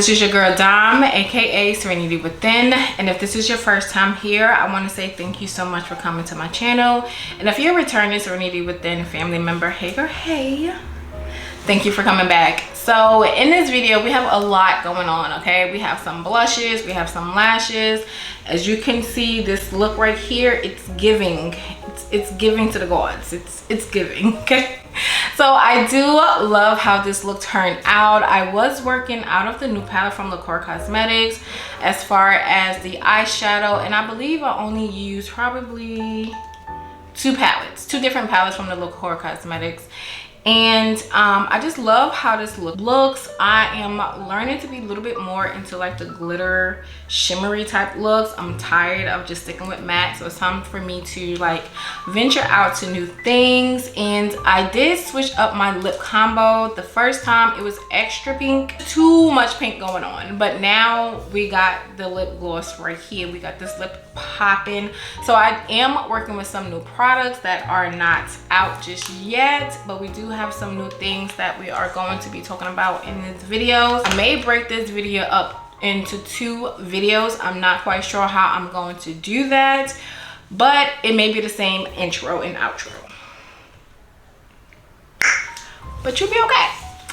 this is your girl Dom, aka Serenity Within, and if this is your first time here, I want to say thank you so much for coming to my channel. And if you're a returning Serenity Within family member, hey girl, hey, thank you for coming back. So in this video we have a lot going on, okay? We have some blushes, we have some lashes. As you can see, this look right here, it's giving to the gods. It's giving, okay? So I do love how this look turned out. I was working out of the new palette from Lacour Cosmetics as far as the eyeshadow, and I believe I only used probably two different palettes from the Lacour Cosmetics. And I just love how this look looks. I am learning to be a little bit more into like the glitter shimmery type looks. I'm tired of just sticking with matte, so it's time for me to like venture out to new things. And I did switch up my lip combo. The first time it was extra pink, too much pink going on, but now we got the lip gloss right here. We got this lip popping. So I am working with some new products that are not out just yet, but we do have some new things that we are going to be talking about in this video. I may break this video up into two videos. I'm not quite sure how I'm going to do that, but it may be the same intro and outro, but you'll be okay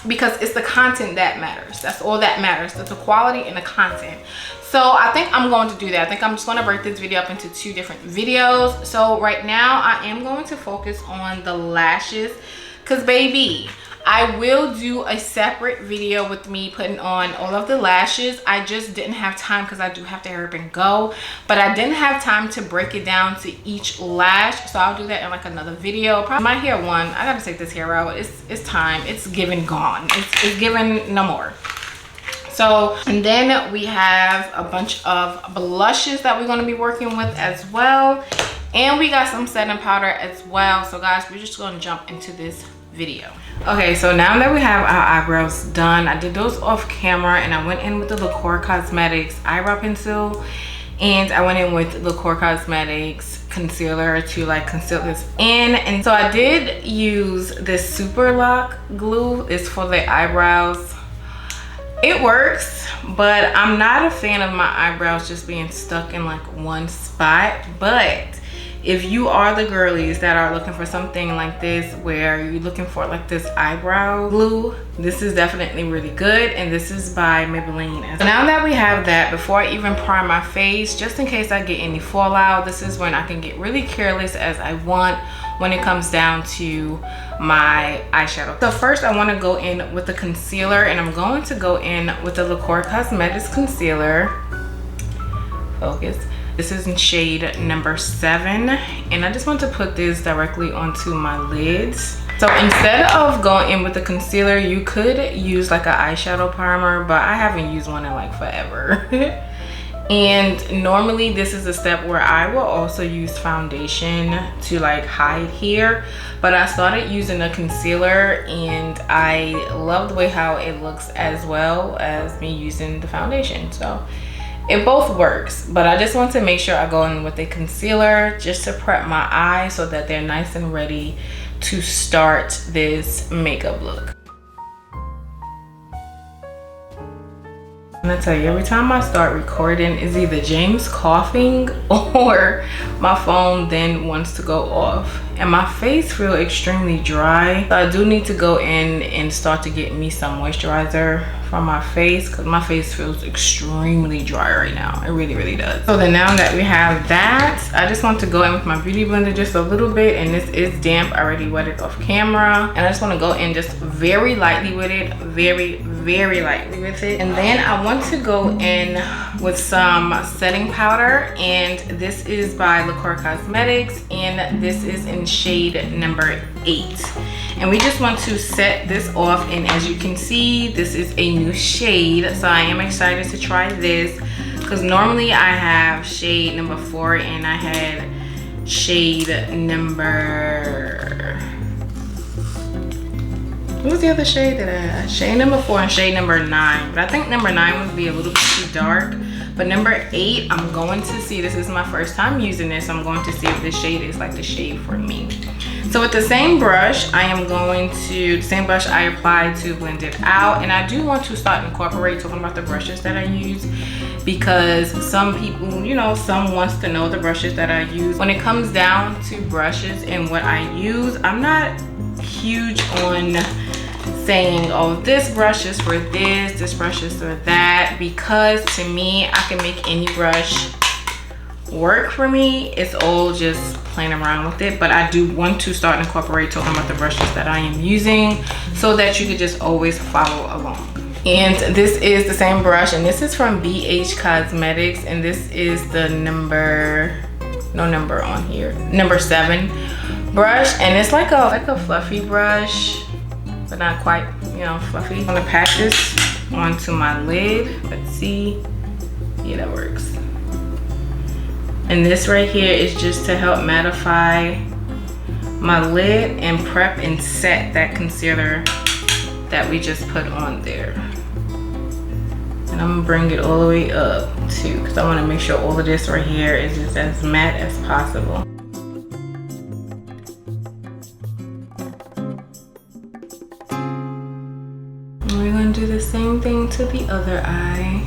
because it's the content that matters. That's all that matters. That's the quality and the content. So I think I'm going to do that. I think I'm just going to break this video up into two different videos. So right now I am going to focus on the lashes, because baby, I will do a separate video with me putting on all of the lashes. I just didn't have time because I do have to hurry up and go, but I didn't have time to break it down to each lash, so I'll do that in like another video. Probably my hair one, I gotta take this hair out. It's time. It's given gone. It's given no more. So, and then we have a bunch of blushes that we're going to be working with as well, and we got some setting powder as well. So guys, we're just going to jump into this video. Okay, so now that we have our eyebrows done, I did those off camera, and I went in with the Lacour Cosmetics eyebrow pencil, and I went in with Lacour Cosmetics concealer to like conceal this in. And so I did use this Super Lock glue. It's for the eyebrows. It works, but I'm not a fan of my eyebrows just being stuck in like one spot. But if you are the girlies that are looking for something like this, where you're looking for like this eyebrow glue, this is definitely really good. And this is by Maybelline. So now that we have that, before I even prime my face, just in case I get any fallout, this is when I can get really careless as I want when it comes down to my eyeshadow. So first I want to go in with the concealer, and I'm going to go in with the Lacour Cosmetics concealer. Focus. This is in shade number 7, and I just want to put this directly onto my lids. So instead of going in with the concealer, you could use like an eyeshadow primer, but I haven't used one in like forever. And normally this is a step where I will also use foundation to like hide here, but I started using a concealer and I love the way how it looks as well as me using the foundation. So it both works, but I just want to make sure I go in with a concealer just to prep my eyes so that they're nice and ready to start this makeup look. And I tell you, every time I start recording, is either James coughing or my phone then wants to go off. And my face feels extremely dry. So I do need to go in and start to get me some moisturizer from my face, because my face feels extremely dry right now. It really, really does. So then now that we have that, I just want to go in with my beauty blender just a little bit, and this is damp. I already wet it off camera, and I just want to go in just very lightly with it, very lightly with it. And then I want to go in with some setting powder, and this is by Lacour Cosmetics, and this is in shade number 8. And we just want to set this off, and as you can see, this is a new shade, so I am excited to try this, because normally I have shade number 4 and I had shade number, what was the other shade that I had? Shade number 4 and shade number 9, but I think number 9 would be a little bit too dark. But number 8, I'm going to see, this is my first time using this, I'm going to see if this shade is like the shade for me. So with the same brush, I am going to, the same brush I applied to blend it out. And I do want to start incorporate talking about the brushes that I use, because some people, you know, some wants to know the brushes that I use. When it comes down to brushes and what I use, I'm not huge on saying, oh, this brush is for this brush is for that, because to me, I can make any brush work for me. It's all just playing around with it. But I do want to start incorporate talking about the brushes that I am using, so that you could just always follow along. And this is the same brush, and this is from BH Cosmetics, and this is the number, no number on here, number 7 brush. And it's like a fluffy brush, but not quite, you know, fluffy. I'm gonna pat this onto my lid. Let's see. Yeah, that works. And this right here is just to help mattify my lid and prep and set that concealer that we just put on there. And I'm gonna bring it all the way up too, because I want to make sure all of this right here is just as matte as possible. And we're gonna do the same thing to the other eye.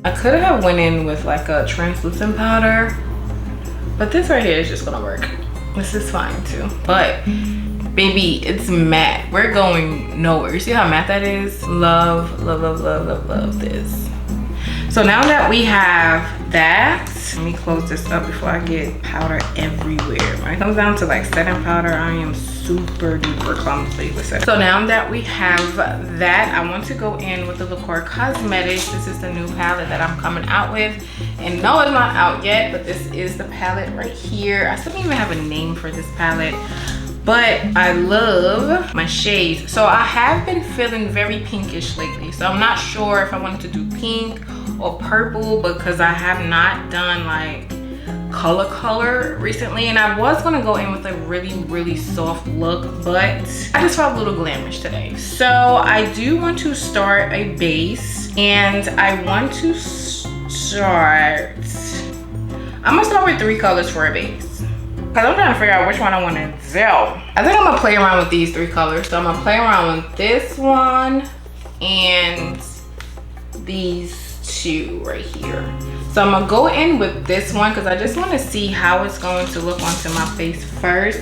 I could have went in with like a translucent powder, but this right here is just gonna work. This is fine too. But baby, it's matte. We're going nowhere. You see how matte that is? Love, love, love, love, love, love this. So now that we have that, let me close this up before I get powder everywhere. When it comes down to like setting powder, I am super duper clumsy with it. So now that we have that, I want to go in with the KatEye Cosmetics. This is the new palette that I'm coming out with. And no, it's not out yet, but this is the palette right here. I still don't even have a name for this palette, but I love my shades. So I have been feeling very pinkish lately. So I'm not sure if I wanted to do pink or purple, because I have not done like color recently, and I was gonna go in with a really soft look, but I just felt a little glamish today. So I do want to start a base, and I want to start, I'm gonna start with 3 colors for a base, because I'm trying to figure out which one I want to do. I think I'm gonna play around with these 3 colors. So I'm gonna play around with this one and these 2 right here. So I'm gonna go in with this one because I just want to see how it's going to look onto my face first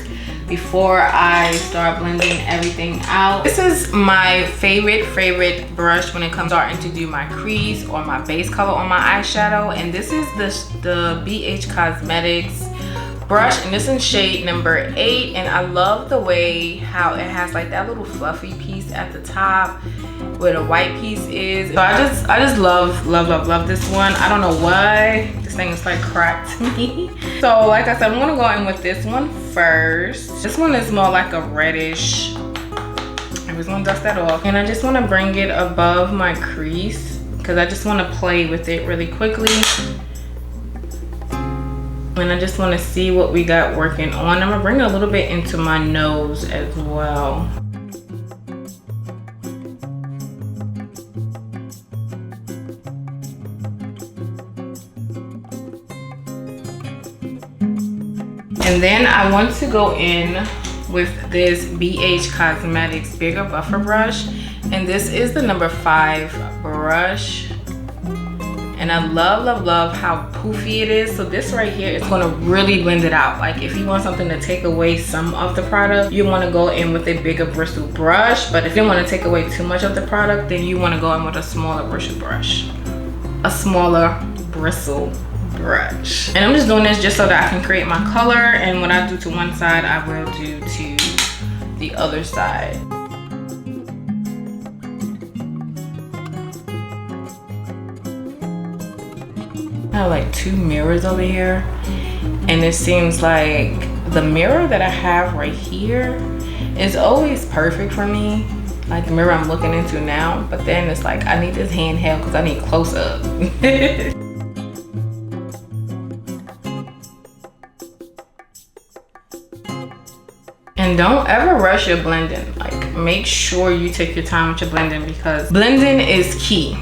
before I start blending everything out. This is my favorite brush when it comes starting to do my crease or my base color on my eyeshadow, and this is the BH Cosmetics brush, and this is shade number 8. And I love the way how it has like that little fluffy piece at the top where the white piece is. So I just love this one. I don't know why this thing is like cracked to me. So like I said, I'm gonna go in with this one first. This one is more like a reddish. I'm just gonna dust that off, and I just want to bring it above my crease because I just want to play with it really quickly. And I just want to see what we got working on. I'm gonna bring it a little bit into my nose as well. And then I want to go in with this BH Cosmetics bigger buffer brush, and this is the number 5 brush. And I love how poofy it is. So this right here is gonna really blend it out. Like if you want something to take away some of the product, you wanna go in with a bigger bristle brush. But if you wanna take away too much of the product, then you wanna go in with a smaller bristle brush. A smaller bristle brush. And I'm just doing this just so that I can create my color. And when I do to one side, I will do to the other side. I have like 2 mirrors over here, and it seems like the mirror that I have right here is always perfect for me, like the mirror I'm looking into now. But then it's like I need this handheld because I need close up. And don't ever rush your blending. Like make sure you take your time with your blending, because blending is key.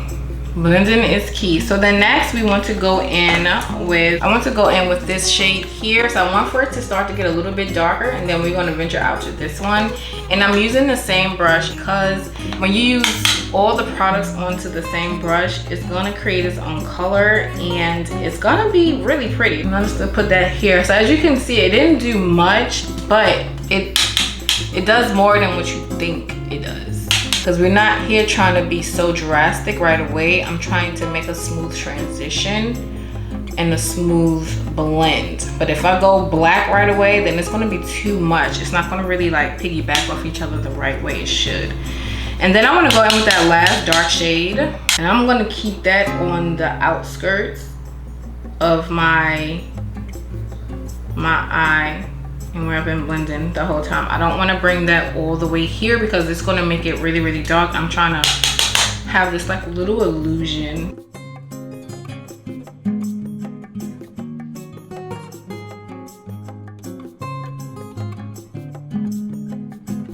Blending is key. So then next we want to go in with, I want to go in with this shade here. So I want for it to start to get a little bit darker, and then we're going to venture out to this one. And I'm using the same brush because when you use all the products onto the same brush, it's going to create its own color and it's going to be really pretty. I'm just going to put that here. So as you can see, it didn't do much, but it does more than what you think it does. Because we're not here trying to be so drastic right away. I'm trying to make a smooth transition and a smooth blend. But if I go black right away, then it's going to be too much. It's not going to really like piggyback off each other the right way it should. And then I'm going to go in with that last dark shade, and I'm going to keep that on the outskirts of my eye, and where I've been blending the whole time. I don't want to bring that all the way here because it's going to make it really, really dark. I'm trying to have this like little illusion.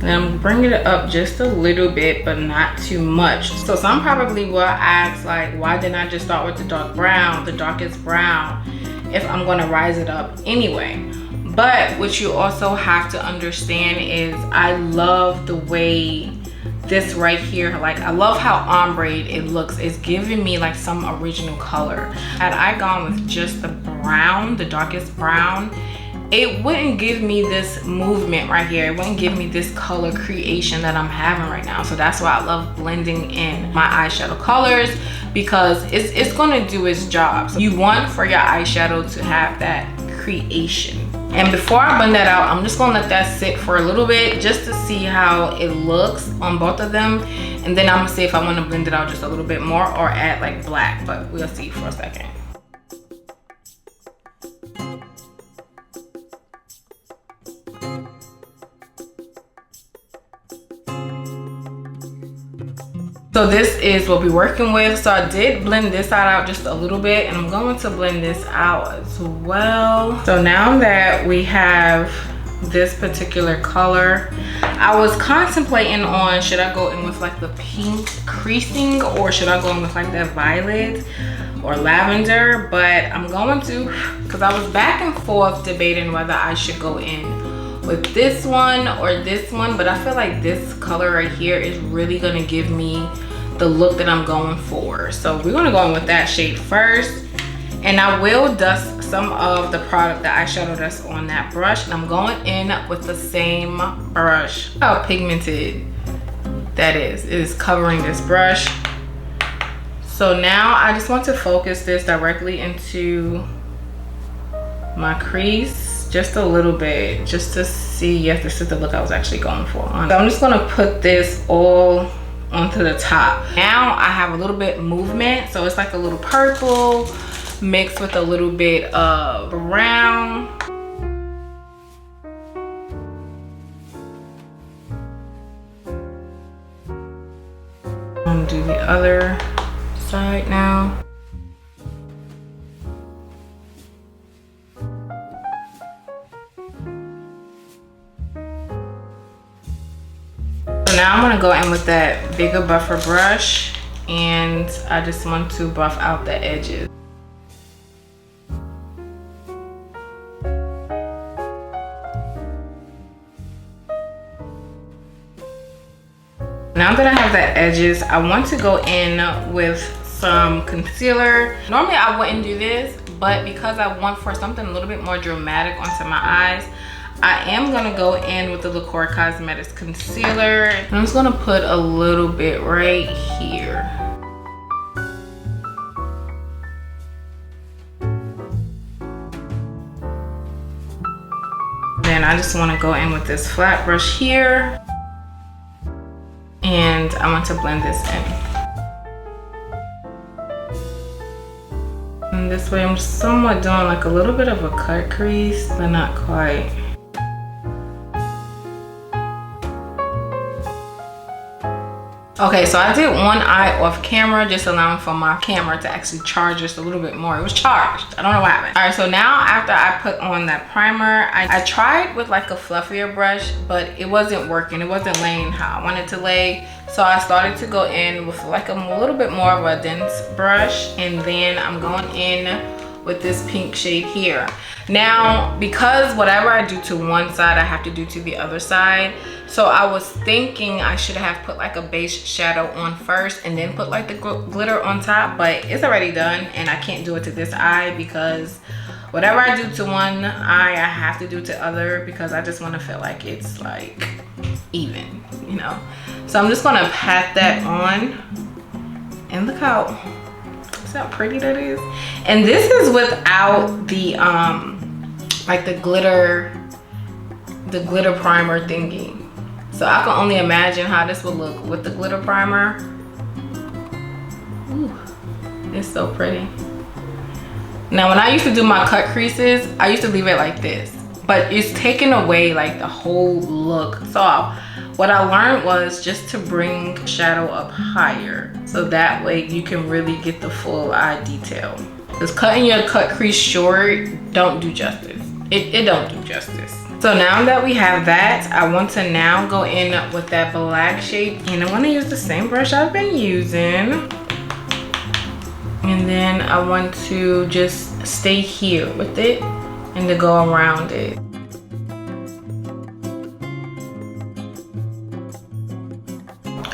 And I'm bringing it up just a little bit, but not too much. So some probably will ask, like, why didn't I just start with the dark brown, the darkest brown, if I'm going to rise it up anyway? But what you also have to understand is I love the way this right here, like I love how ombre it looks. It's giving me like some original color. Had I gone with just the brown, the darkest brown, it wouldn't give me this movement right here. It wouldn't give me this color creation that I'm having right now. So that's why I love blending in my eyeshadow colors, because it's gonna do its job. So you want for your eyeshadow to have that creation. And before I blend that out, I'm just gonna let that sit for a little bit just to see how it looks on both of them. And then I'm gonna see if I wanna blend it out just a little bit more or add like black, but we'll see for a second. So this is what we're working with. So I did blend this side out just a little bit, and I'm going to blend this out as well. So now that we have this particular color, I was contemplating on, should I go in with like the pink creasing, or should I go in with like that violet or lavender? But I'm going to, because I was back and forth debating whether I should go in with this one or this one, but I feel like this color right here is really gonna give me the look that I'm going for. So we're gonna go in with that shade first, and I will dust some of the product, the eyeshadow that's on that brush, and I'm going in with the same brush. How pigmented that is. It is covering this brush. So now I just want to focus this directly into my crease just a little bit, just to see, yes, this is the look I was actually going for. So I'm just gonna put this all onto the top. Now I have a little bit movement, so it's like a little purple mixed with a little bit of brown. I'm gonna do the other side now. Now I'm gonna go in with that bigger buffer brush, and I just want to buff out the edges. Now that I have that edges, I want to go in with some concealer. Normally I wouldn't do this, but because I want for something a little bit more dramatic onto my eyes, I am gonna go in with the Liqueur Cosmetics concealer. I'm just gonna put a little bit right here. Then I just wanna go in with this flat brush here, and I want to blend this in. And this way I'm somewhat doing like a little bit of a cut crease, but not quite. Okay, so I did one eye off camera, just allowing for my camera to actually charge just a little bit more. It was charged. I don't know what happened. All right, so now after I put on that primer, I tried with like a fluffier brush, but it wasn't working. It wasn't laying how I wanted to lay. So I started to go in with like a little bit more of a dense brush, and then I'm going in with this pink shade here. Now, because whatever I do to one side, I have to do to the other side. So I was thinking I should have put like a base shadow on first and then put like the glitter on top, but it's already done and I can't do it to this eye because whatever I do to one eye, I have to do to other because I just want to feel like it's like even, you know? So I'm just gonna pat that on, and look how pretty that is. And this is without the like the glitter primer thingy. So I can only imagine how this would look with the glitter primer. Ooh, it's so pretty. Now when I used to do my cut creases, I used to leave it like this, but it's taken away like the whole look. So what I learned was just to bring shadow up higher, so that way you can really get the full eye detail. Because cutting your cut crease short don't do justice. It don't do justice. So now that we have that, I want to now go in with that black shade, and I want to use the same brush I've been using. And then I want to just stay here with it and to go around it.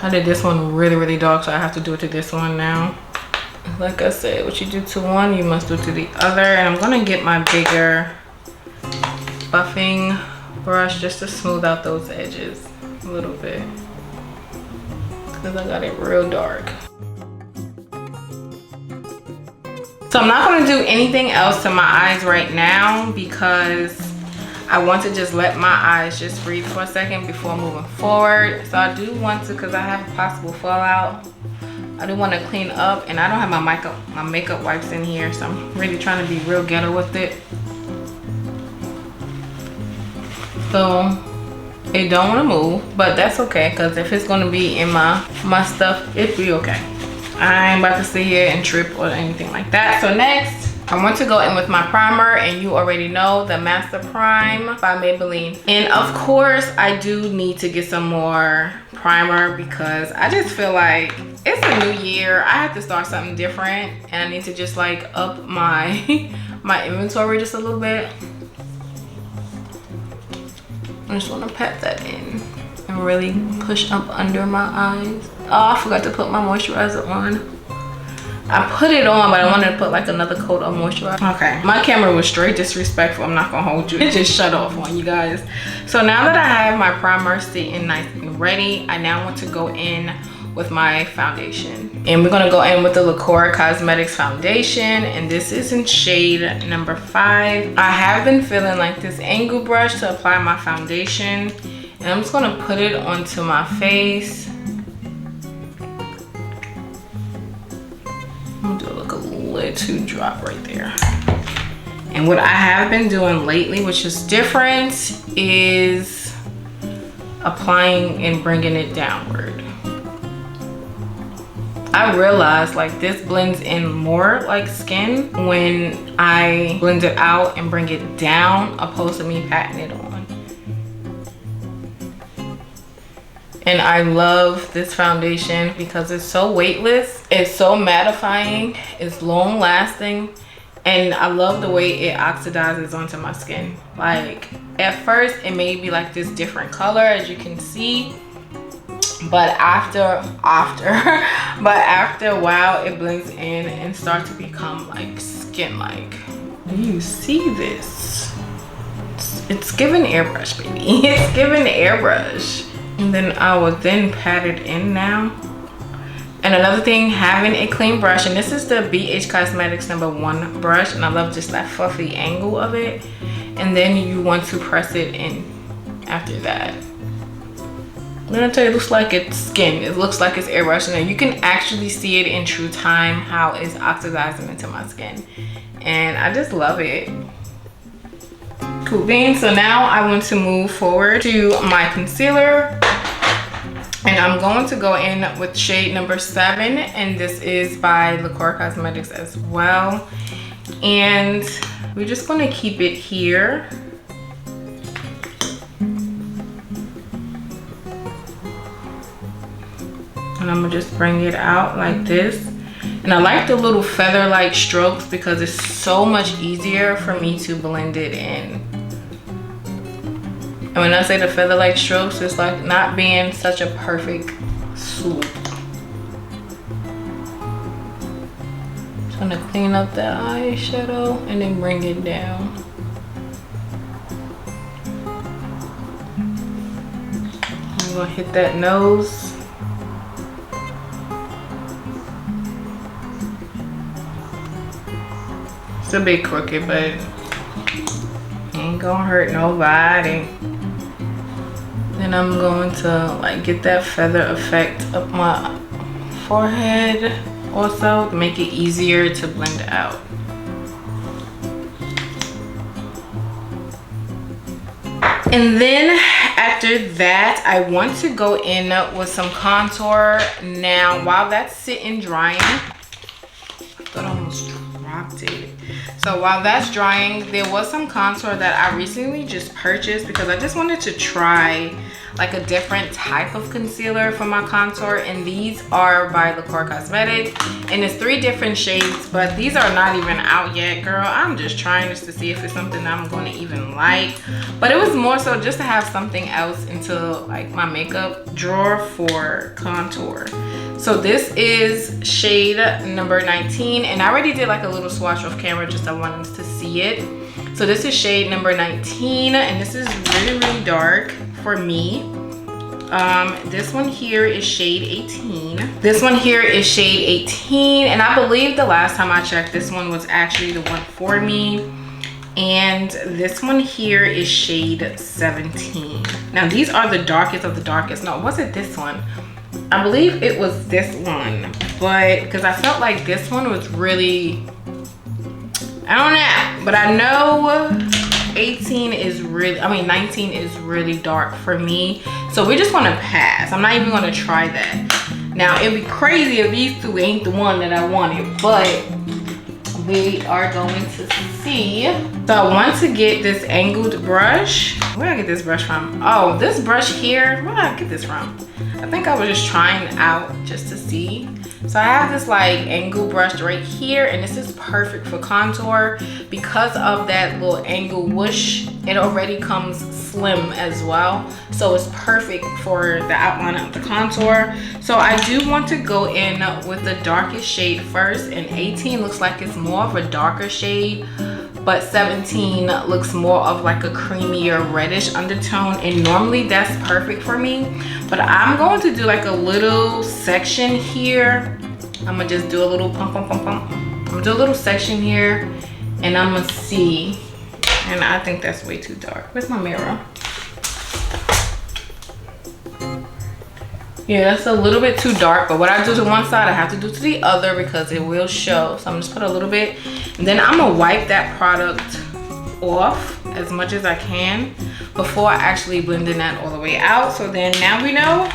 I did this one really dark, so I have to do it to this one now. Like I said, what you do to one, you must do to the other. And I'm gonna get my bigger buffing brush just to smooth out those edges a little bit, because I got it real dark. So I'm not gonna do anything else to my eyes right now because I want to just let my eyes just breathe for a second before moving forward. So I do want to, because I have a possible fallout, I do want to clean up, and I don't have my makeup wipes in here, so I'm really trying to be real ghetto with it. So it don't want to move, but that's okay, because if it's going to be in my stuff, it'll be okay. I ain't about to sit here and trip or anything like that. So next, I want to go in with my primer, and you already know the Master Prime by Maybelline. And of course, I do need to get some more primer because I just feel like it's a new year. I have to start something different, and I need to just like up my my inventory just a little bit. I just want to pat that in and really push up under my eyes. Oh, I forgot to put my moisturizer on. I put it on, but I wanted to put like another coat of moisturizer. Okay, my camera was straight disrespectful. I'm not gonna hold you. It just shut off on you guys. So now that I have my primer sitting nice and ready, I now want to go in with my foundation. And we're gonna go in with the Lacour Cosmetics foundation, and this is in shade number 5. I have been feeling like this angle brush to apply my foundation, and I'm just gonna put it onto my face. I'm gonna do like a little drop right there. And what I have been doing lately, which is different, is applying and bringing it downward. I realized like this blends in more like skin when I blend it out and bring it down, opposed to me patting it on. And I love this foundation because it's so weightless, it's so mattifying, it's long lasting, and I love the way it oxidizes onto my skin. Like at first it may be like this different color, as you can see, but after a while it blends in and starts to become like skin like. Do you see this? It's giving airbrush, baby. It's giving airbrush. And then I will then pat it in now. And another thing, having a clean brush, and this is the BH Cosmetics #1 brush, and I love just that fluffy angle of it. And then you want to press it in after that. I'm gonna tell you, it looks like it's skin. It looks like it's airbrushing, and you can actually see it in true time how it's oxidizing into my skin. And I just love it. Cool beans. So now I want to move forward to my concealer. And I'm going to go in with shade number 7, and this is by LaCour Cosmetics as well. And we're just going to keep it here. And I'm gonna just bring it out like this. And I like the little feather-like strokes because it's so much easier for me to blend it in. And when I say the feather-like strokes, it's like not being such a perfect swoop. Just gonna clean up the eyeshadow and then bring it down. I'm gonna hit that nose. It's a bit crooked, but ain't gonna hurt nobody. Then I'm going to like get that feather effect up my forehead also to make it easier to blend out. And then after that, I want to go in with some contour. Now, while that's sitting drying, I thought I almost dropped it. So while that's drying, there was some contour that I recently just purchased because I just wanted to try like a different type of concealer for my contour, and these are by LaCour Cosmetics, and it's 3 different shades, but these are not even out yet, girl. I'm just trying this to see if it's something I'm going to even like, but it was more so just to have something else into like my makeup drawer for contour. So this is shade number 19, and I already did like a little swatch off camera, just I wanted to see it. So this is shade number 19, and this is really, really dark for me. This one here is shade 18. This one here is shade 18, and I believe the last time I checked, this one was actually the one for me. And this one here is shade 17. Now these are the darkest of the darkest. No, was it this one? I believe it was this one, but because I felt like this one was really, I don't know, but I know 19 is really dark for me. So we're just gonna pass. I'm not even gonna try that. Now it'd be crazy if these two ain't the one that I wanted, but we are going to see. So I want to get this angled brush. Where did I get this brush from? Oh, this brush here. Where did I get this from? I think I was just trying it out just to see. So I have this like angle brush right here, and this is perfect for contour because of that little angle whoosh. It already comes slim as well, so it's perfect for the outline of the contour. So I do want to go in with the darkest shade first, and 18 looks like it's more of a darker shade, but 17 looks more of like a creamier reddish undertone, and normally that's perfect for me. But I'm going to do like a little section here. I'm gonna just do a little pump. I'm gonna do a little section here, and I'm gonna see. And I think that's way too dark. Where's my mirror? Yeah, that's a little bit too dark, but what I do to one side, I have to do to the other because it will show. So I'm just put a little bit, and then I'm gonna wipe that product off as much as I can before I actually blending that all the way out. So then now we know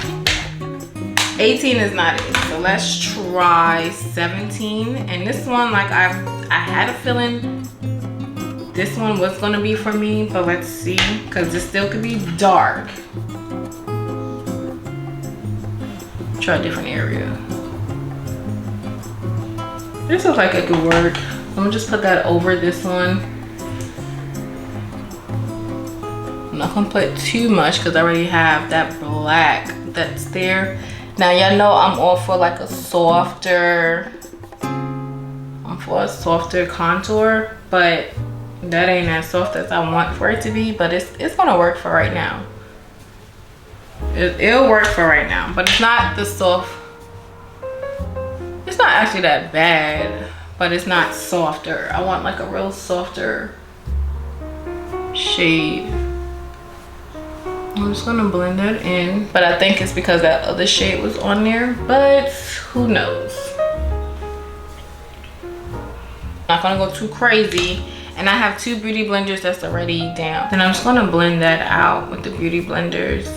18 is not it. So let's try 17. And this one, like I had a feeling this one was gonna be for me, but let's see, because this still could be dark. Try a different area. This looks like it could work. I'm gonna just put that over this one. I'm not gonna put too much because I already have that black that's there. Now y'all know I'm all for like a softer, contour, but that ain't as soft as I want for it to be, but it's gonna work for right now. It'll work for right now, but it's not the soft. It's not actually that bad, but it's not softer. I want like a real softer shade. I'm just gonna blend that in, but I think it's because that other shade was on there, but who knows. Not gonna go too crazy, and I have 2 beauty blenders that's already down. Then I'm just gonna blend that out with the beauty blenders.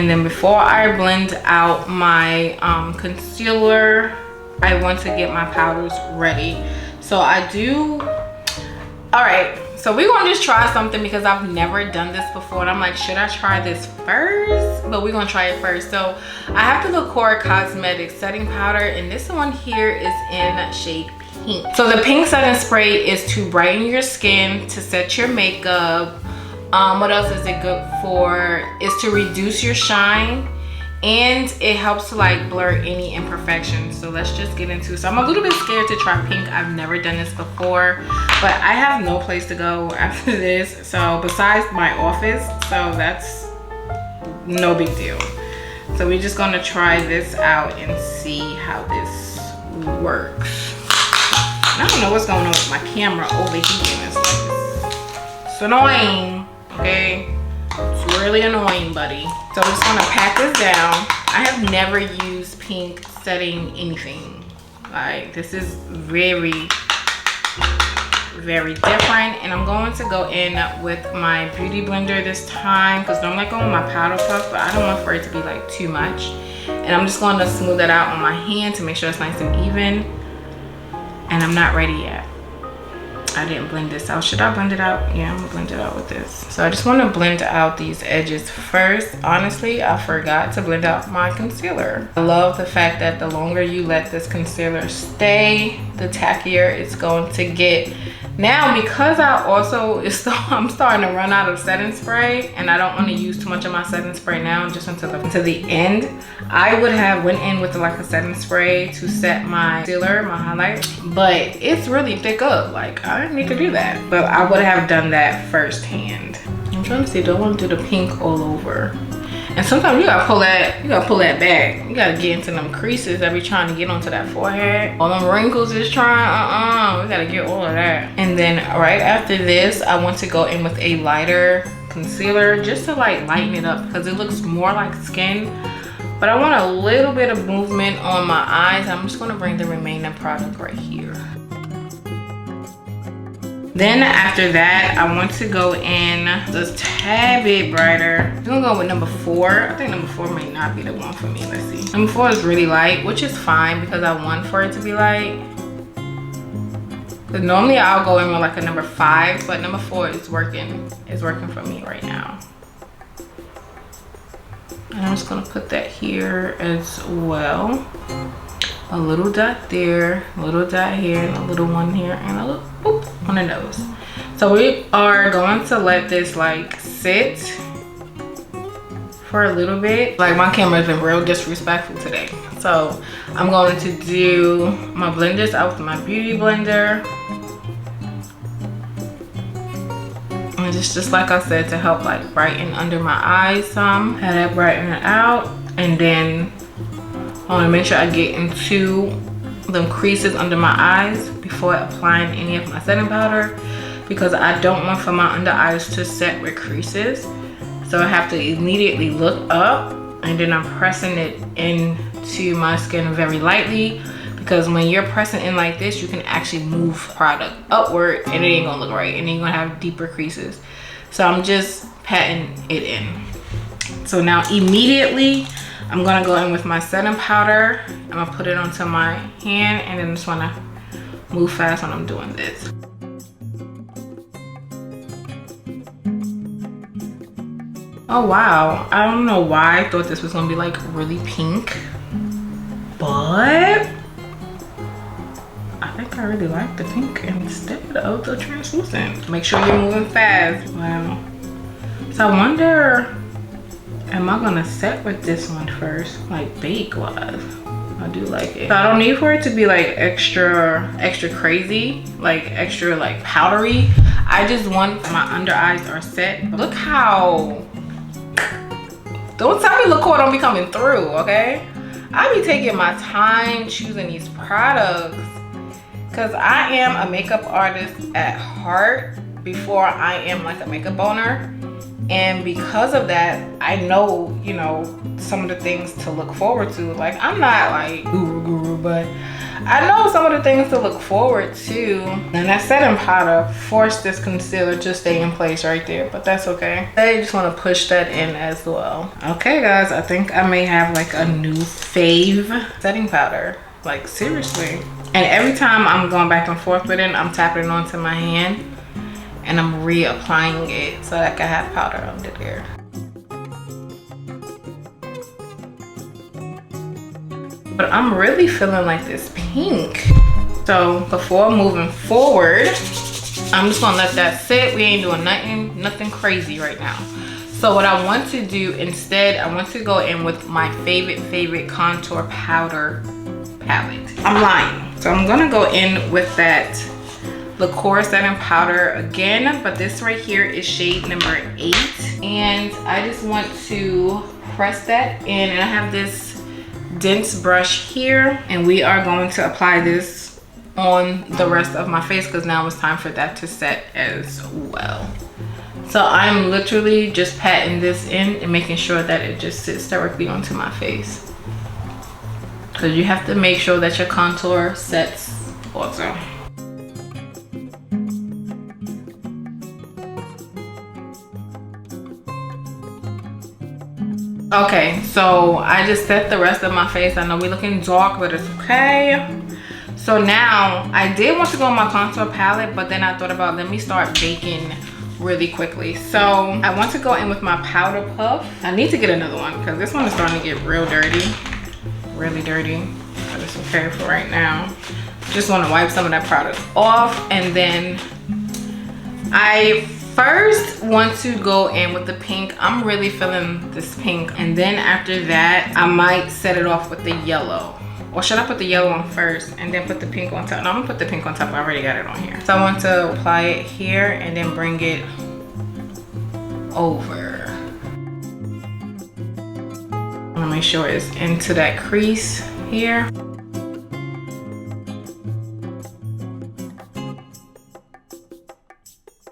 And then before I blend out my concealer, I want to get my powders ready. So I do, all right, so we're gonna just try something because I've never done this before. And I'm like, should I try this first? But we're gonna try it first. So I have the Counsellor Cosmetics setting powder, and this one here is in shade pink. So the pink setting spray is to brighten your skin, to set your makeup. What else is it good for? Is to reduce your shine, and it helps to like blur any imperfections. So let's just get into it. So I'm a little bit scared to try pink. I've never done this before, but I have no place to go after this, so besides my office, so that's no big deal. So we're just gonna try this out and see how this works. I don't know what's going on with my camera overheating. It's annoying, okay? It's really annoying, buddy. So I'm just gonna pat this down. I have never used pink setting anything. Like, this is very, very different. And I'm going to go in with my beauty blender this time, because normally I go with my powder puff, but I don't want for it to be like too much. And I'm just going to smooth it out on my hand to make sure it's nice and even. And I'm not ready yet. I didn't blend this out. Should I blend it out? Yeah, I'm gonna blend it out with this. So I just want to blend out these edges first. Honestly, I forgot to blend out my concealer. I love the fact that the longer you let this concealer stay, the tackier it's going to get. Now, because I'm starting to run out of setting spray, and I don't want to use too much of my setting spray now, just until the end. I would have went in with like a setting spray to set my concealer, my highlight, but it's really thick up. Like, I didn't need to do that, but I would have done that firsthand. I'm trying to see, do I want to do the pink all over? And sometimes you gotta pull that back. You gotta get into them creases that be trying to get onto that forehead. All them wrinkles is trying, we gotta get all of that. And then right after this, I want to go in with a lighter concealer just to like lighten it up, because it looks more like skin. But I want a little bit of movement on my eyes. I'm just gonna bring the remaining product right here. Then after that, I want to go in just a tad bit brighter. I'm gonna go with number 4. I think number 4 may not be the one for me. Let's see. Number 4 is really light, which is fine because I want for it to be light. But normally I'll go in with like a number 5, but number 4 is working. It's working for me right now. And I'm just gonna put that here as well. A little dot there, a little dot here, and a little one here, and a little boop on the nose. So we are going to let this like sit for a little bit. Like, my camera's been real disrespectful today. So I'm going to do my blenders out with my beauty blender. And it's just like I said, to help like brighten under my eyes some. Have that brighten it out, and then I want to make sure I get into the creases under my eyes before applying any of my setting powder, because I don't want for my under eyes to set with creases. So I have to immediately look up, and then I'm pressing it into my skin very lightly, because when you're pressing in like this, you can actually move product upward and it ain't gonna look right, and then you're gonna have deeper creases. So I'm just patting it in. So now immediately I'm gonna go in with my setting powder. I'm gonna put it onto my hand, and then just wanna move fast when I'm doing this. Oh wow, I don't know why I thought this was gonna be like really pink, but I think I really like the pink instead of the translucent. Make sure you're moving fast. Wow. So I wonder, am I gonna set with this one first, like bake wise? I do like it. So I don't need for it to be like extra crazy, like extra like powdery. I just want my under eyes are set. Look how, don't tell me LaCour don't be coming through, okay? I be taking my time choosing these products, because I am a makeup artist at heart before I am like a makeup owner. And because of that, I know, you know, some of the things to look forward to. Like, I'm not like guru, but I know some of the things to look forward to. And that setting powder forced this concealer to stay in place right there, but that's okay. I just want to push that in as well. Okay guys, I think I may have like a new fave setting powder. Like seriously. And every time I'm going back and forth with it, I'm tapping it onto my hand and I'm reapplying it so that I can have powder under there. But I'm really feeling like this pink. So before moving forward, I'm just gonna let that sit. We ain't doing nothing crazy right now. So what I want to do instead, I want to go in with my favorite contour powder palette. I'm lying. So I'm gonna go in with that LipGloss setting powder again, but this right here is shade number 8. And I just want to press that in, and I have this dense brush here, and we are going to apply this on the rest of my face because now it's time for that to set as well. So I'm literally just patting this in and making sure that it just sits directly onto my face, because you have to make sure that your contour sets also. Okay, so I just set the rest of my face. I know we're looking dark, but it's okay. So now I did want to go on my contour palette, but then I thought about, let me start baking really quickly. So I want to go in with my powder puff. I need to get another one because this one is starting to get real dirty, really dirty, but it's okay for right now. Just want to wipe some of that product off, and then I first want to go in with the pink. I'm really feeling this pink, and then after that I might set it off with the yellow. Or should I put the yellow on first and then put the pink on top? No, I'm gonna put the pink on top. I already got it on here. So I want to apply it here and then bring it over. I'm gonna make sure it's into that crease here.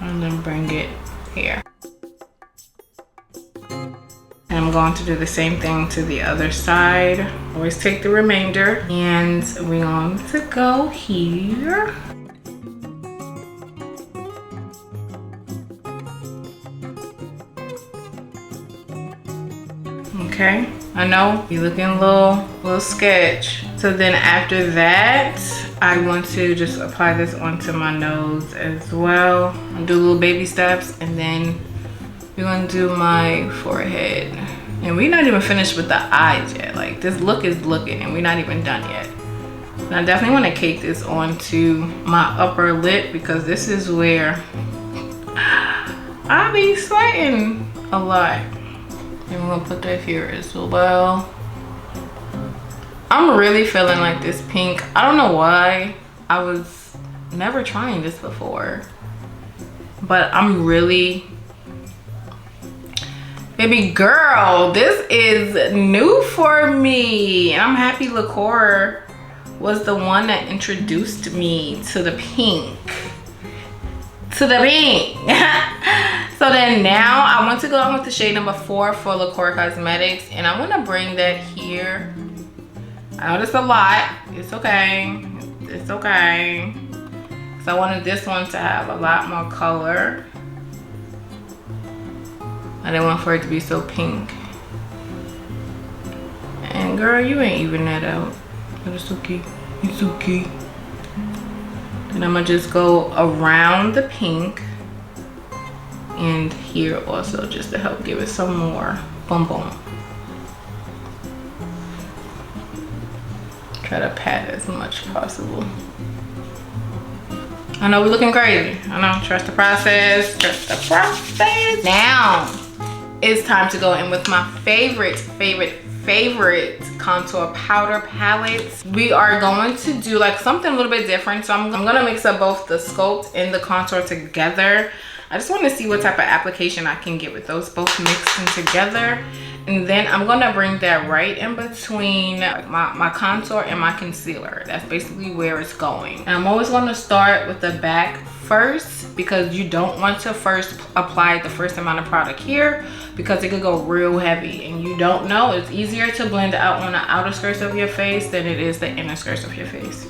And then bring it here. And I'm going to do the same thing to the other side. Always take the remainder, and we're going to go here. Okay, I know you're looking a little sketch. So then after that, I want to just apply this onto my nose as well. I'll do little baby steps, and then we're gonna do my forehead. And we're not even finished with the eyes yet. Like, this look is looking, and we're not even done yet. And I definitely want to cake this onto my upper lip, because this is where I be sweating a lot. And we're gonna put that here as well. I'm really feeling like this pink. I don't know why. I was never trying this before, but I'm really, baby girl, this is new for me. And I'm happy LipGloss was the one that introduced me to the pink. So then now I want to go on with the shade number 4 for LipGloss Cosmetics, and I want to bring that here. I know this a lot. It's okay. It's okay. So I wanted this one to have a lot more color. I didn't want for it to be so pink. And girl, you ain't even that out. But it's okay. It's okay. And I'm gonna just go around the pink and here also, just to help give it some more boom boom. Try to pat as much possible. I know we're looking crazy. I know, trust the process, trust the process. Now it's time to go in with my favorite contour powder palettes. We are going to do like something a little bit different. So I'm gonna mix up both the sculpt and the contour together. I just want to see what type of application I can get with those both mixed in together. And then I'm gonna bring that right in between my contour and my concealer. That's basically where it's going. And I'm always gonna start with the back first, because you don't want to first apply the first amount of product here, because it could go real heavy and you don't know. It's easier to blend out on the outer skirts of your face than it is the inner skirts of your face.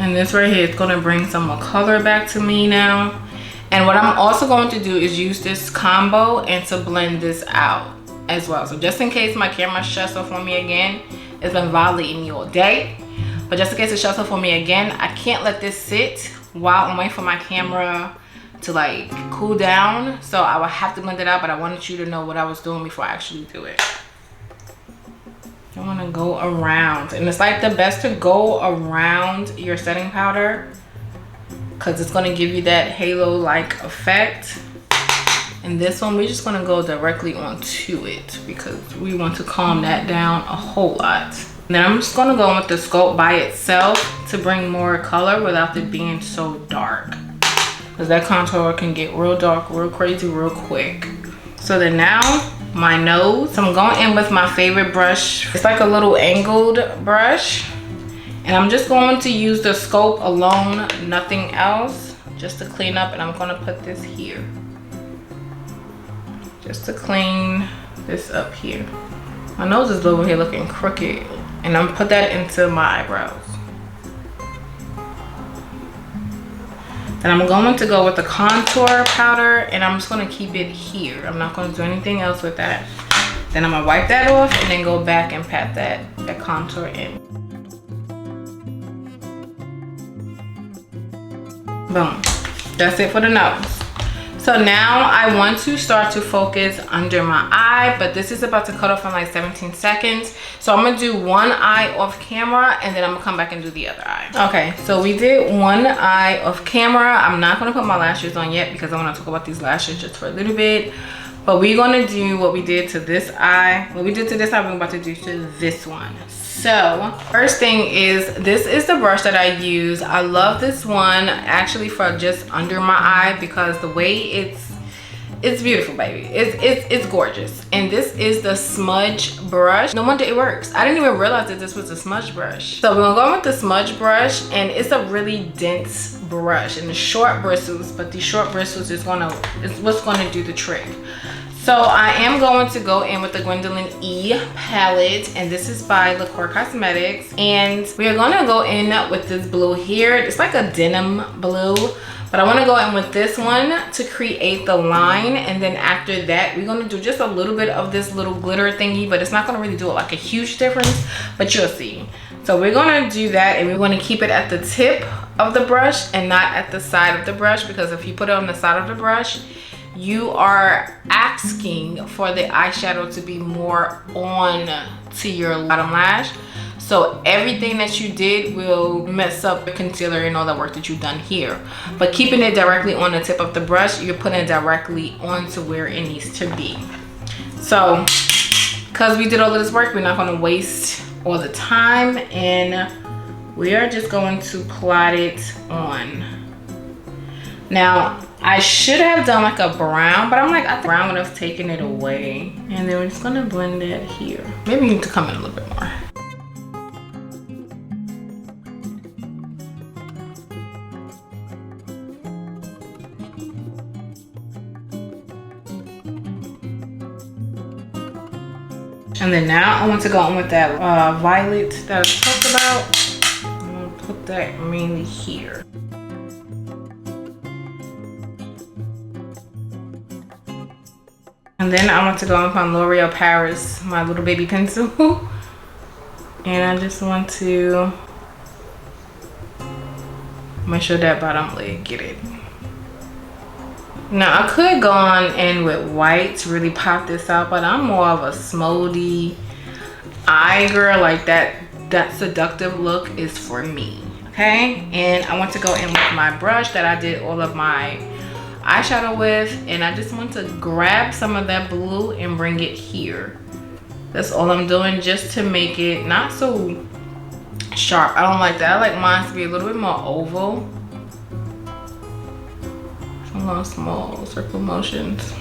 And this right here is going to bring some more color back to me now. And what I'm also going to do is use this combo and to blend this out as well. So just in case my camera shuts off on me again, it's been violating me all day. But just in case it shuts off on me again, I can't let this sit while I'm waiting for my camera to like cool down. So I will have to blend it out, but I wanted you to know what I was doing before I actually do it. I want to go around, and it's like the best to go around your setting powder because it's going to give you that halo like effect. And this one we're just going to go directly onto it because we want to calm that down a whole lot. And then I'm just going to go with the sculpt by itself to bring more color without it being so dark, because that contour can get real dark real crazy real quick. So then now my nose, so I'm going in with my favorite brush. It's like a little angled brush, and I'm just going to use the scope alone, nothing else, just to clean up. And I'm going to put this here just to clean this up here. My nose is over here looking crooked, and I'm gonna put that into my eyebrows. And I'm going to go with the contour powder, and I'm just going to keep it here. I'm not going to do anything else with that. Then I'm going to wipe that off and then go back and pat that contour in. Boom. That's it for the nose. So now I want to start to focus under my eye, but this is about to cut off in like 17 seconds. So I'm gonna do one eye off camera, and then I'm gonna come back and do the other eye. Okay, so we did one eye off camera. I'm not gonna put my lashes on yet because I wanna talk about these lashes just for a little bit. But we're gonna do what we did to this eye. What we did to this eye, we're about to do to this one. So first thing is, this is the brush that I use. I love this one actually for just under my eye because the way it's beautiful, baby. It's gorgeous. And this is the smudge brush. No wonder it works. I didn't even realize that this was a smudge brush. So we're gonna go with the smudge brush, and it's a really dense brush and the short bristles, but the short bristles is what's gonna do the trick. So I am going to go in with the Gwendolyn E palette, and this is by Liqueur Cosmetics. And we are gonna go in with this blue here. It's like a denim blue, but I wanna go in with this one to create the line. And then after that, we're gonna do just a little bit of this little glitter thingy, but it's not gonna really do like a huge difference, but you'll see. So we're gonna do that, and we're gonna keep it at the tip of the brush and not at the side of the brush, because if you put it on the side of the brush, you are asking for the eyeshadow to be more on to your bottom lash. So everything that you did will mess up the concealer and all the work that you've done here. But keeping it directly on the tip of the brush, you're putting it directly onto where it needs to be. So because we did all of this work, we're not going to waste all the time, and we are just going to plot it on. Now I should have done like a brown, but I'm like, I think brown would have taken it away. And then we're just gonna blend it here. Maybe you need to come in a little bit more. And then now I want to go in with that violet that I talked about. I'm gonna put that mainly here. And then I want to go up on L'Oreal Paris, my little baby pencil. And I just want to make sure that bottom lid get it. Now I could go on in with white to really pop this out, but I'm more of a smoldy eye girl. Like that seductive look is for me, okay? And I want to go in with my brush that I did all of my eyeshadow with, and I just want to grab some of that blue and bring it here. That's all I'm doing, just to make it not so sharp. I don't like that. I like mine to be a little bit more oval. Some little small circle motions.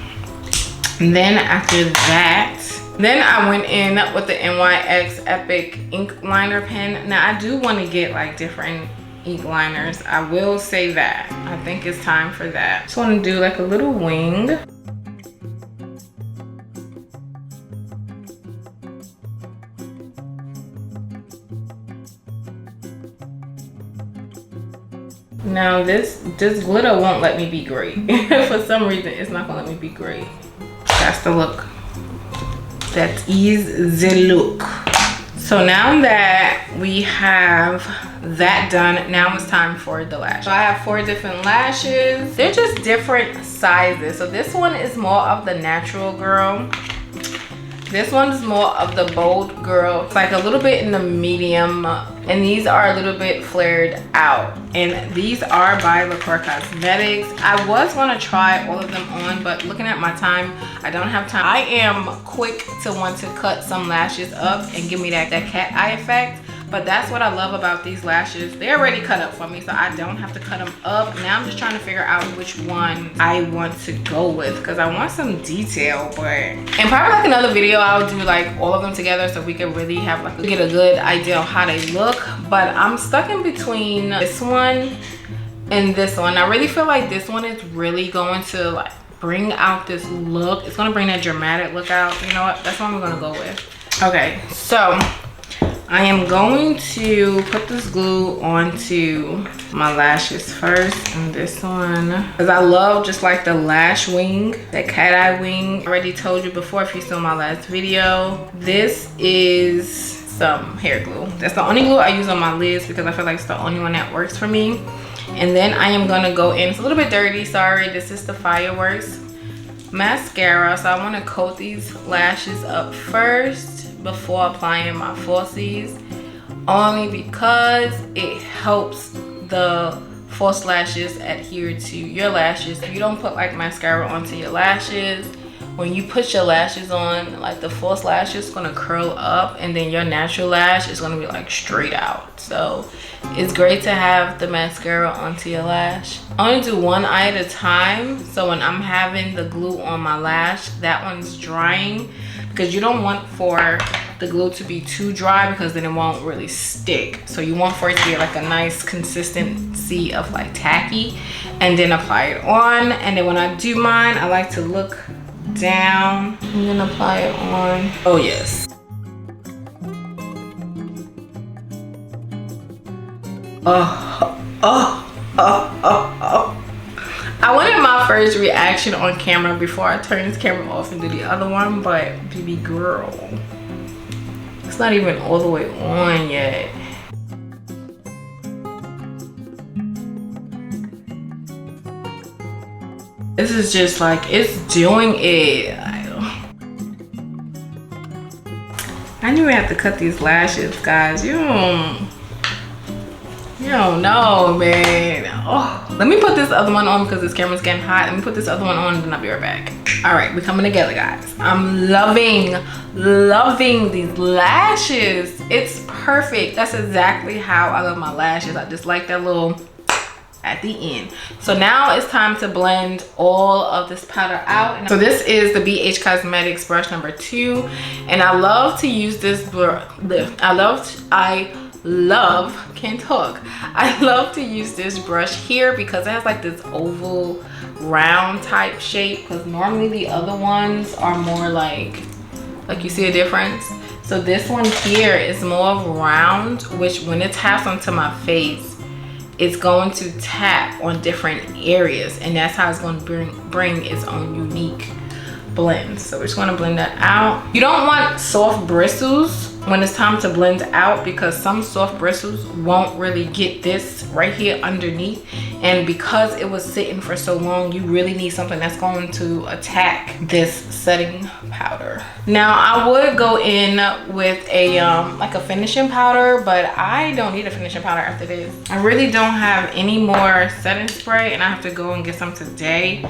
And then after that, then I went in with the NYX Epic ink liner pen. Now I do want to get like different ink liners. I will say that. I think it's time for that. Just want to do like a little wing. Now this glitter won't let me be great. For some reason, it's not gonna let me be great. That's the look. That is the look. So now that we have that done, now it's time for the lash. So I have 4 different lashes. They're just different sizes. So this one is more of the natural girl. This one is more of the bold girl. It's like a little bit in the medium. And these are a little bit flared out. And these are by LaCroix Cosmetics. I was gonna try all of them on, but looking at my time, I don't have time. I am quick to want to cut some lashes up and give me that cat eye effect. But that's what I love about these lashes. They're already cut up for me, so I don't have to cut them up. Now I'm just trying to figure out which one I want to go with, because I want some detail. But and probably like another video, I'll do like all of them together so we can really have like get a good idea of how they look. But I'm stuck in between this one and this one. I really feel like this one is really going to like bring out this look. It's gonna bring that dramatic look out. You know what? That's what I'm gonna go with. Okay, so I am going to put this glue onto my lashes first, and this one, because I love just like the lash wing, that cat eye wing. I already told you before if you saw my last video. This is some hair glue. That's the only glue I use on my lids because I feel like it's the only one that works for me. And then I am gonna go in, it's a little bit dirty, sorry. This is the Fireworks mascara. So I want to coat these lashes up first before applying my falsies, only because it helps the false lashes adhere to your lashes. If you don't put like mascara onto your lashes, when you put your lashes on, like the false lash is gonna curl up, and then your natural lash is gonna be like straight out. So it's great to have the mascara onto your lash. I only do one eye at a time, so when I'm having the glue on my lash, that one's drying, because you don't want for the glue to be too dry, because then it won't really stick. So you want for it to be like a nice consistency of like tacky, and then apply it on. And then when I do mine, I like to look down and then apply it on. Oh yes. I wanted my first reaction on camera before I turn this camera off and do the other one, but baby girl, it's not even all the way on yet. This is just like, it's doing it. I knew I have to cut these lashes, guys. You don't know, man. Oh, let me put this other one on because this camera's getting hot. Let me put this other one on and then I'll be right back. All right, we're coming together, guys. I'm loving these lashes. It's perfect. That's exactly how I love my lashes. I just like that little at the end. So now it's time to blend all of this powder out. So this is the BH Cosmetics brush number 2, and I love to use this I love to use this brush here because it has like this oval round type shape, because normally the other ones are more like you see a difference. So this one here is more of round, which when it taps onto my face, it's going to tap on different areas, and that's how it's going to bring its own unique blend. So we're just going to blend that out. You don't want soft bristles when it's time to blend out, because some soft bristles won't really get this right here underneath, and because it was sitting for so long, you really need something that's going to attack this setting powder. Now I would go in with a like a finishing powder, but I don't need a finishing powder after this. I really don't have any more setting spray, and I have to go and get some today,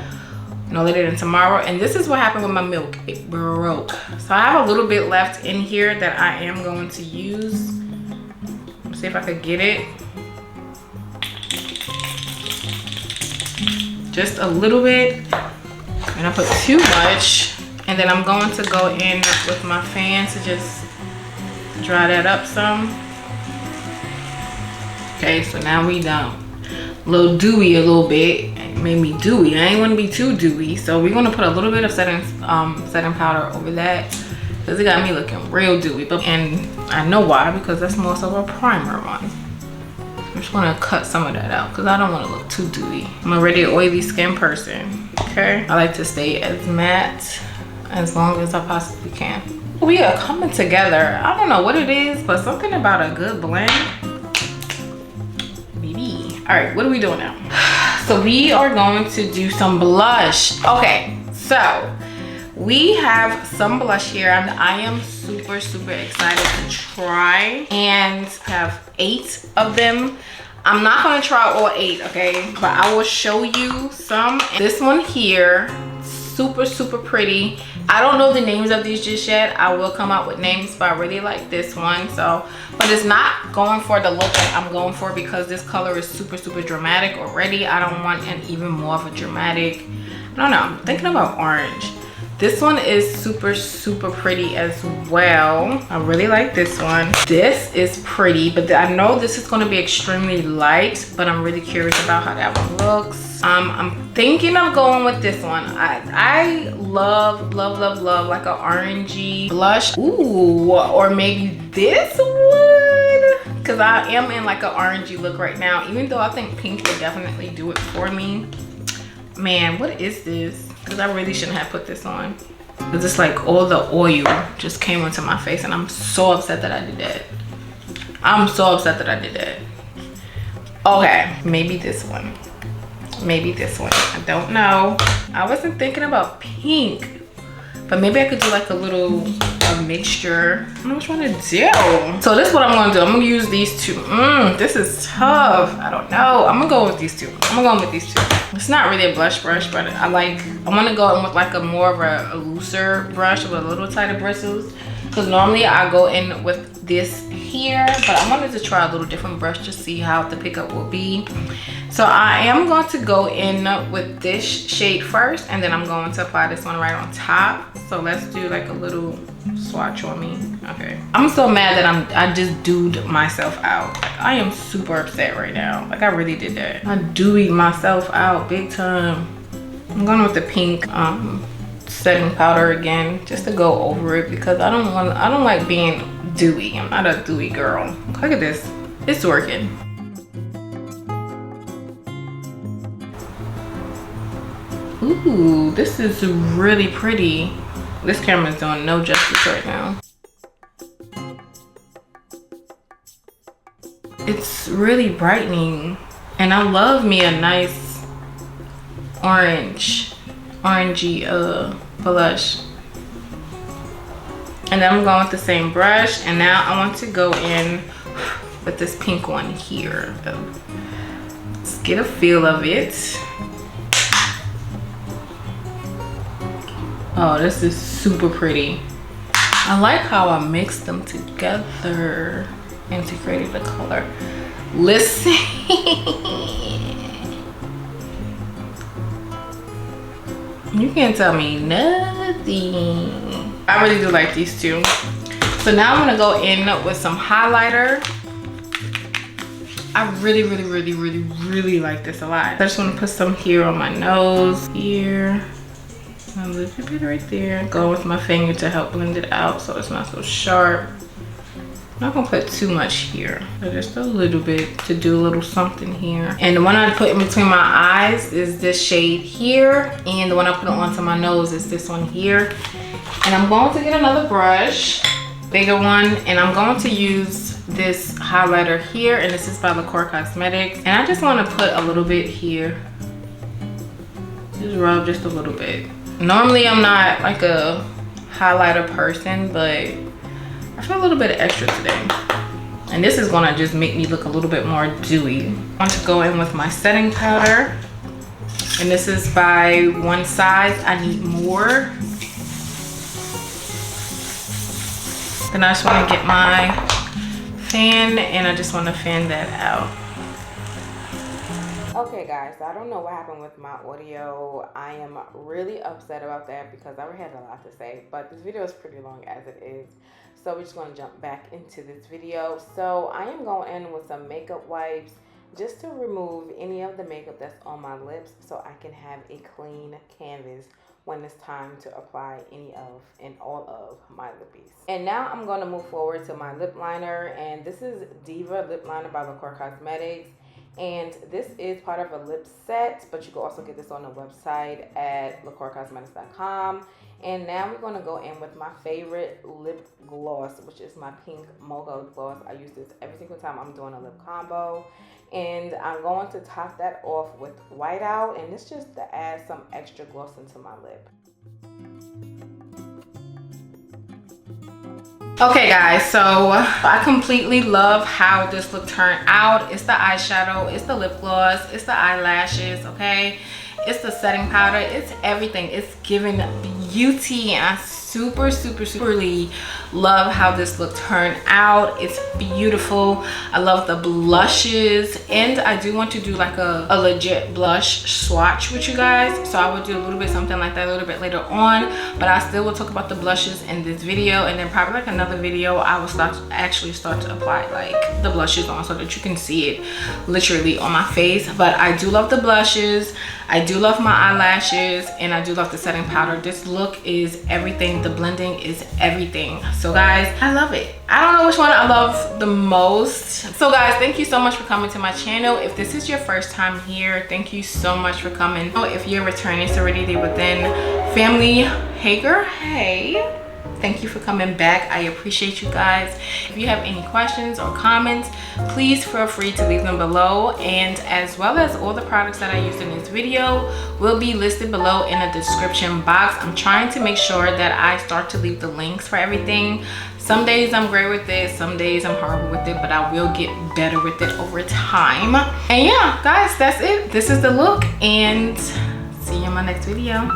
no later than tomorrow. And this is what happened with my milk, it broke. So I have a little bit left in here that I am going to use. See if I could get it. Just a little bit. And I put too much. And then I'm going to go in with my fan to just dry that up some. Okay, so now we done. A little dewy a little bit. It made me dewy. I ain't want to be too dewy. So we're going to put a little bit of setting powder over that. Because it got me looking real dewy. And I know why. Because that's more so a primer one. I'm just going to cut some of that out. Because I don't want to look too dewy. I'm already an oily skin person. Okay. I like to stay as matte as long as I possibly can. We are coming together. I don't know what it is. But something about a good blend. All right, what are we doing now? So we are going to do some blush. Okay, so we have some blush here and I am super excited to try, and have 8 of them. I'm not gonna try all 8, okay, but I will show you some. This one here, super pretty. I don't know the names of these just yet. I will come out with names, but I really like this one. So, but it's not going for the look that I'm going for, because this color is super dramatic already. I don't want an even more of a dramatic, I don't know, I'm thinking about orange. This one is super pretty as well. I really like this one. This is pretty, but I know this is going to be extremely light, but I'm really curious about how that one looks. I'm thinking of going with this one. I love like an orangey blush. Ooh, or maybe this one, because I am in like an orangey look right now, even though I think pink would definitely do it for me. Man, what is this? Because I really shouldn't have put this on. Because it's like all the oil just came onto my face, and I'm so upset that I did that. I'm so upset that I did that. Okay, maybe this one. Maybe this one. I don't know. I wasn't thinking about pink, but maybe I could do like a little mixture. I don't know which one to do. So this is what I'm gonna do. I'm gonna use these two. This is tough. I don't know. I'm gonna go with these two. I'm gonna go with these two. It's not really a blush brush, but I want to go in with like a more of a looser brush with a little tighter bristles. Because normally I go in with this here, but I wanted to try a little different brush to see how the pickup will be. So I am going to go in with this shade first, and then I'm going to apply this one right on top. So let's do like a little swatch on me. Okay, I'm so mad that I just dewed myself out. Like, I am super upset right now. Like, I really did that. I dewied myself out big time. I'm going with the pink setting powder again, just to go over it, because I don't like being dewy. I'm not a dewy girl. Look at this. It's working. Ooh, this is really pretty. This camera is doing no justice right now. It's really brightening, and I love me a nice orangey blush. And then I'm going with the same brush, and now I want to go in with this pink one here. Let's get a feel of it. Oh, this is super pretty. I like how I mixed them together and created the color. Listen. You can't tell me nothing. I really do like these two. So now I'm gonna go in with some highlighter. I really like this a lot. I just wanna put some here on my nose, here. A little bit right there. Go with my finger to help blend it out so it's not so sharp. I'm not gonna put too much here, but just a little bit to do a little something here. And the one I put in between my eyes is this shade here, and the one I put onto my nose is this one here. And I'm going to get another brush, bigger one, and I'm going to use this highlighter here, and this is by LaCour Cosmetics. And I just want to put a little bit here. Just rub just a little bit. Normally I'm not like a highlighter person, but I feel a little bit extra today. And this is gonna just make me look a little bit more dewy. I want to go in with my setting powder. And this is by Onesize. I need more. Then I just wanna get my fan, and I just want to fan that out. Okay guys, so I don't know what happened with my audio. I am really upset about that because I already had a lot to say, but this video is pretty long as it is. So we're just going to jump back into this video. So I am going in with some makeup wipes just to remove any of the makeup that's on my lips so I can have a clean canvas when it's time to apply any of and all of my lippies. And now I'm going to move forward to my lip liner, and this is Diva Lip Liner by LaCour Cosmetics. And this is part of a lip set, but you can also get this on the website at lacourcosmetics.com. And now we're going to go in with my favorite lip gloss, which is my pink Mocha lip gloss. I use this every single time I'm doing a lip combo. And I'm going to top that off with whiteout, and it's just to add some extra gloss into my lip. Okay guys, so I completely love how this look turned out. It's the eyeshadow, it's the lip gloss, it's the eyelashes, okay? It's the setting powder, it's everything. It's giving beauty, and I superly love how this look turned out. It's beautiful. I love the blushes, and I do want to do like a legit blush swatch with you guys, so I will do a little bit something like that a little bit later on, but I still will talk about the blushes in this video, and then probably like another video I will actually start to apply like the blushes on so that you can see it literally on my face. But I do love the blushes, I do love my eyelashes, and I do love the setting powder. This look is everything. The blending is everything. So guys, I love it. I don't know which one I love the most. So guys, thank you so much for coming to my channel. If this is your first time here, thank you so much for coming. If you're returning, it's already there within family. Hey girl, hey. Thank you for coming back. I appreciate you guys. If you have any questions or comments, please feel free to leave them below, and as well as all the products that I used in this video will be listed below in the description box. I'm trying to make sure that I start to leave the links for everything. Some days I'm great with it, some days I'm horrible with it, but I will get better with it over time. And yeah guys, that's it. This is the look, and see you in my next video.